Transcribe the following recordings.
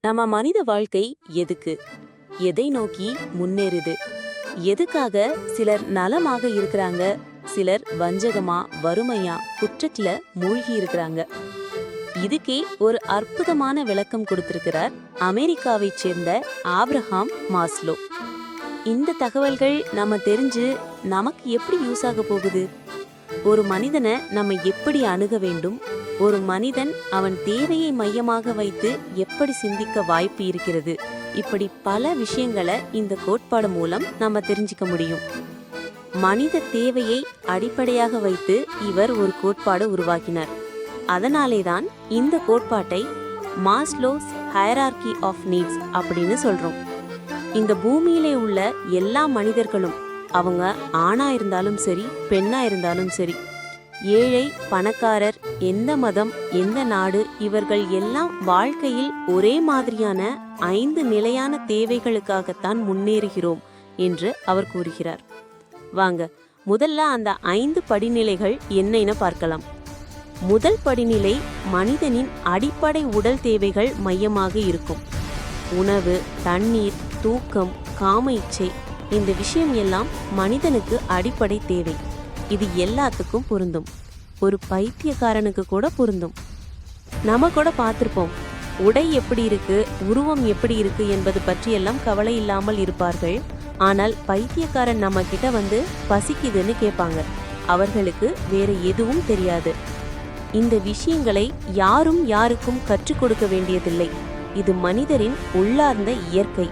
நம்ம மனித வாழ்க்கை எதுக்கு, எதை நோக்கி முன்னேறுது, எதுக்காக சிலர் நலமாக இருக்கிறாங்க, சிலர் வஞ்சகமா வறுமையா குற்றத்துல மூழ்கி இருக்கிறாங்க. இதுக்கே ஒரு அற்புதமான விளக்கம் கொடுத்திருக்கிறார் அமெரிக்காவைச் சேர்ந்த ஆப்ரஹாம் மாஸ்லோ. இந்த தகவல்கள் நம்ம தெரிஞ்சு நமக்கு எப்படி யூஸ் ஆக போகுது? ஒரு மனிதனை நம்ம எப்படி அணுக வேண்டும், ஒரு மனிதன் அவன் தேவையை மையமாக வைத்து எப்படி சிந்திக்க வாய்ப்பு இருக்கிறது, இப்படி பல விஷயங்களை இந்த கோட்பாடு மூலம் நம்ம தெரிஞ்சுக்க முடியும். மனித தேவையை அடிப்படையாக வைத்து இவர் ஒரு கோட்பாடு உருவாக்கினார். அதனாலேதான் இந்த கோட்பாட்டை மாஸ்லோஸ் ஹைரார்கி ஆஃப் நீட்ஸ் அப்படின்னு சொல்றோம். இந்த பூமியிலே உள்ள எல்லா மனிதர்களும், அவங்க ஆணா இருந்தாலும் சரி பெண்ணா இருந்தாலும் சரி, ஏழை பணக்காரர், எந்த மதம் எந்த நாடு, இவர்கள் எல்லாம் வாழ்க்கையில் ஒரே மாதிரியான 5 நிலையான தேவைகளுக்காகத்தான் முன்னேறுகிறோம் என்று அவர் கூறுகிறார். வாங்க முதல்ல அந்த 5 படிநிலைகள் என்னென்ன பார்க்கலாம். முதல் படிநிலை மனிதனின் அடிப்படை உடல் தேவைகள் மையமாக இருக்கும். உணவு, தண்ணீர், தூக்கம், காம இச்சை, இந்த விஷயம் எல்லாம் மனிதனுக்கு அடிப்படை தேவை. இது எல்லாத்துக்கும் பொருந்தும். ஒரு பைத்தியக்காரனுக்கு கூட பொருந்தும். நம்ம கூட பார்த்திருப்போம், உடை எப்படி இருக்கு, உருவம் எப்படி இருக்கு என்பது பற்றியெல்லாம் கவலை இல்லாமல் இருப்பார்கள். ஆனால் பைத்தியக்காரன் நம்ம கிட்ட வந்து பசிக்குதுன்னு கேட்பாங்க. அவர்களுக்கு வேற எதுவும் தெரியாது. இந்த விஷயங்களை யாரும் யாருக்கும் கற்றுக் கொடுக்க வேண்டியதில்லை. இது மனிதரின் உள்ளார்ந்த இயற்கை.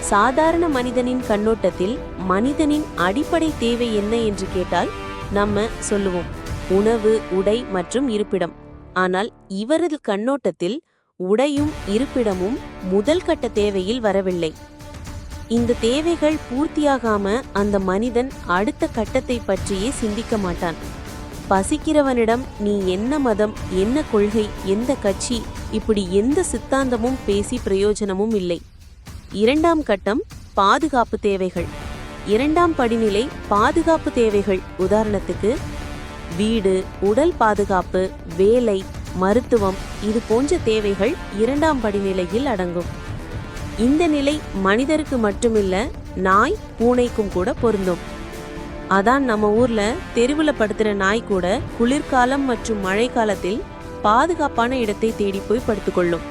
சாதாரண மனிதனின் கண்ணோட்டத்தில் மனிதனின் அடிப்படை தேவை என்ன என்று கேட்டால் நம்ம சொல்லுவோம், உணவு, உடை மற்றும் இருப்பிடம். ஆனால் இவரது கண்ணோட்டத்தில் உடையும் இருப்பிடமும் முதல் கட்ட தேவையில் வரவில்லை. இந்த தேவைகள் பூர்த்தியாகாம அந்த மனிதன் அடுத்த கட்டத்தை பற்றியே சிந்திக்க மாட்டான். பசிக்கிறவனிடம் நீ என்ன மதம், என்ன கொள்கை, எந்த கட்சி, இப்படி எந்த சித்தாந்தமும் பேசி பிரயோஜனமும் இல்லை. இரண்டாம் கட்டம் பாதுகாப்பு தேவைகள். இரண்டாம் படிநிலை பாதுகாப்பு தேவைகள். உதாரணத்துக்கு வீடு, உடல் பாதுகாப்பு, வேலை, மருத்துவம், இது போன்ற தேவைகள் இரண்டாம் படிநிலையில் அடங்கும். இந்த நிலை மனிதருக்கு மட்டுமில்ல, நாய் பூனைக்கும் கூட பொருந்தும். அதான் நம்ம ஊர்ல தெருவில் படுத்துற நாய் கூட குளிர்காலம் மற்றும் மழை காலத்தில் பாதுகாப்பான இடத்தை தேடி போய் படுத்துக்கொள்ளும்.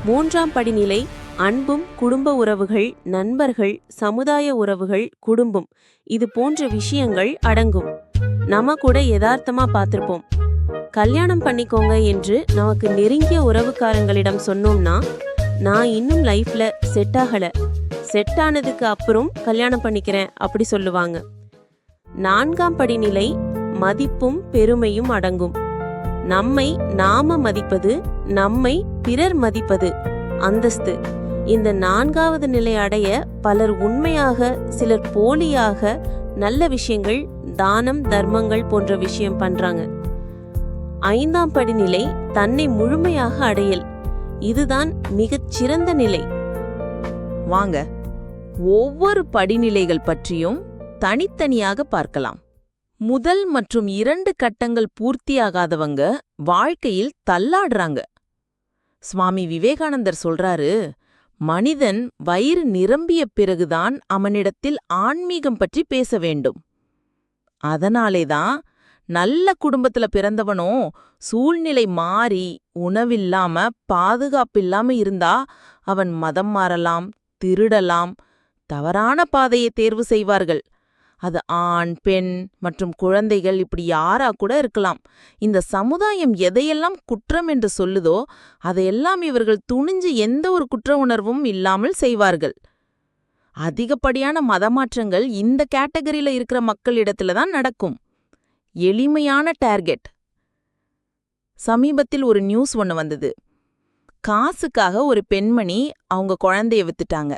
மூன்றாம் படிநிலை அன்பும் குடும்ப உறவுகள், நண்பர்கள், சமுதாய உறவுகள், குடும்பம், இது போன்ற விஷயங்கள் அடங்கும். நம்ம கூட யதார்த்தமா பார்த்திருப்போம், கல்யாணம் பண்ணிக்கோங்க என்று நமக்கு நெருங்கிய உறவுக்காரங்களிடம் சொன்னோம்னா, நான் இன்னும் லைஃப்ல செட் ஆகல, செட் ஆனதுக்கு அப்புறம் கல்யாணம் பண்ணிக்கிறேன் அப்படி சொல்லுவாங்க. நான்காம் படிநிலை மதிப்பும் பெருமையும் அடங்கும். நம்மை நாம மதிப்பது, நம்மை பிறர் மதிப்பது, அந்தஸ்து. இந்த நான்காவது நிலை அடைய பலர் உண்மையாக, சிலர் போலியாக நல்ல விஷயங்கள், தானம், தர்மங்கள் போன்ற விஷயம் பண்றாங்க. ஐந்தாம் படிநிலை தன்னை முழுமையாக அடையல். இதுதான் மிகச் சிறந்த நிலை. வாங்க ஒவ்வொரு படிநிலைகள் பற்றியும் தனித்தனியாக பார்க்கலாம். முதல் மற்றும் 2 கட்டங்கள் பூர்த்தியாகாதவங்க வாழ்க்கையில் தள்ளாடுறாங்க. சுவாமி விவேகானந்தர் சொல்றாரு, மனிதன் வயிறு நிரம்பிய பிறகுதான் அவனிடத்தில் ஆன்மீகம் பற்றி பேச வேண்டும். அதனாலேதான் நல்ல குடும்பத்துல பிறந்தவனோ சூழ்நிலை மாறி உணவில்லாம பாதுகாப்பில்லாம இருந்தா அவன் மதம் மாறலாம், திருடலாம், தவறான பாதையை தேர்வு செய்வார்கள். அது ஆண், பெண் மற்றும் குழந்தைகள், இப்படி யாரா கூட இருக்கலாம். இந்த சமுதாயம் எதையெல்லாம் குற்றம் என்று சொல்லுதோ அதையெல்லாம் இவர்கள் துணிஞ்சு எந்த ஒரு குற்ற உணர்வும் இல்லாமல் செய்வார்கள். அதிகப்படியான மதமாற்றங்கள் இந்த கேட்டகரியில இருக்கிற மக்களிடத்துல தான் நடக்கும். எளிமையான டார்கெட். சமீபத்தில் ஒரு நியூஸ் ஒன்று வந்தது. காசுக்காக ஒரு பெண்மணி அவங்க குழந்தைய வித்துட்டாங்க.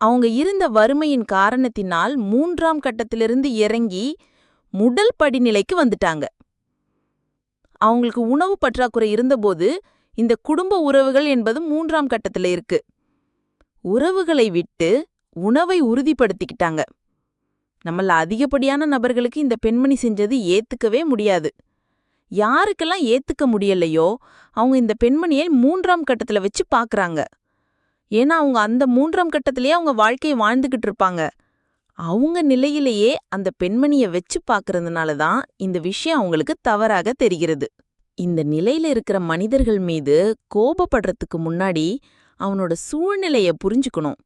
அவங்க இருந்த வறுமையின் காரணத்தினால் 3ஆம் கட்டத்திலிருந்து இறங்கி முதல் படிநிலைக்கு வந்துட்டாங்க. அவங்களுக்கு உணவு பற்றாக்குறை இருந்தபோது இந்த குடும்ப உறவுகள் என்பது 3ஆம் கட்டத்தில் இருக்கு. உறவுகளை விட்டு உணவை உறுதிப்படுத்திக்கிட்டாங்க. நம்மள அதிகப்படியான நபர்களுக்கு இந்த பெண்மணி செஞ்சது ஏத்துக்கவே முடியாது. யாருக்கெல்லாம் ஏத்துக்க முடியலையோ அவங்க இந்த பெண்மணியை 3ஆம் கட்டத்துல வச்சு பாக்குறாங்க. ஏன்னா அவங்க அந்த 3ஆம் கட்டத்திலேயே அவங்க வாழ்க்கையை வாழ்ந்துகிட்டு இருப்பாங்க. அவங்க நிலையிலேயே அந்த பெண்மணிய வச்சு பாக்குறதுனால தான் இந்த விஷயம் அவங்களுக்கு தவறாக தெரிகிறது. இந்த நிலையில இருக்கிற மனிதர்கள் மீது கோபப்படுறதுக்கு முன்னாடி அவனோட சூழ்நிலைய புரிஞ்சுக்கணும்.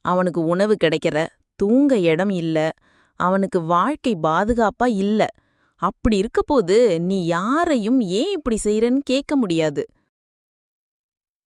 அவனுக்கு உணவு கிடைக்கல, தூங்க இடம் இல்ல, அவனுக்கு வாழ்க்கை பாதுகாப்பா இல்ல. அப்படி இருக்கப்போது நீ யாரையும் ஏன் இப்படி செய்யறன்னு கேட்க முடியாது.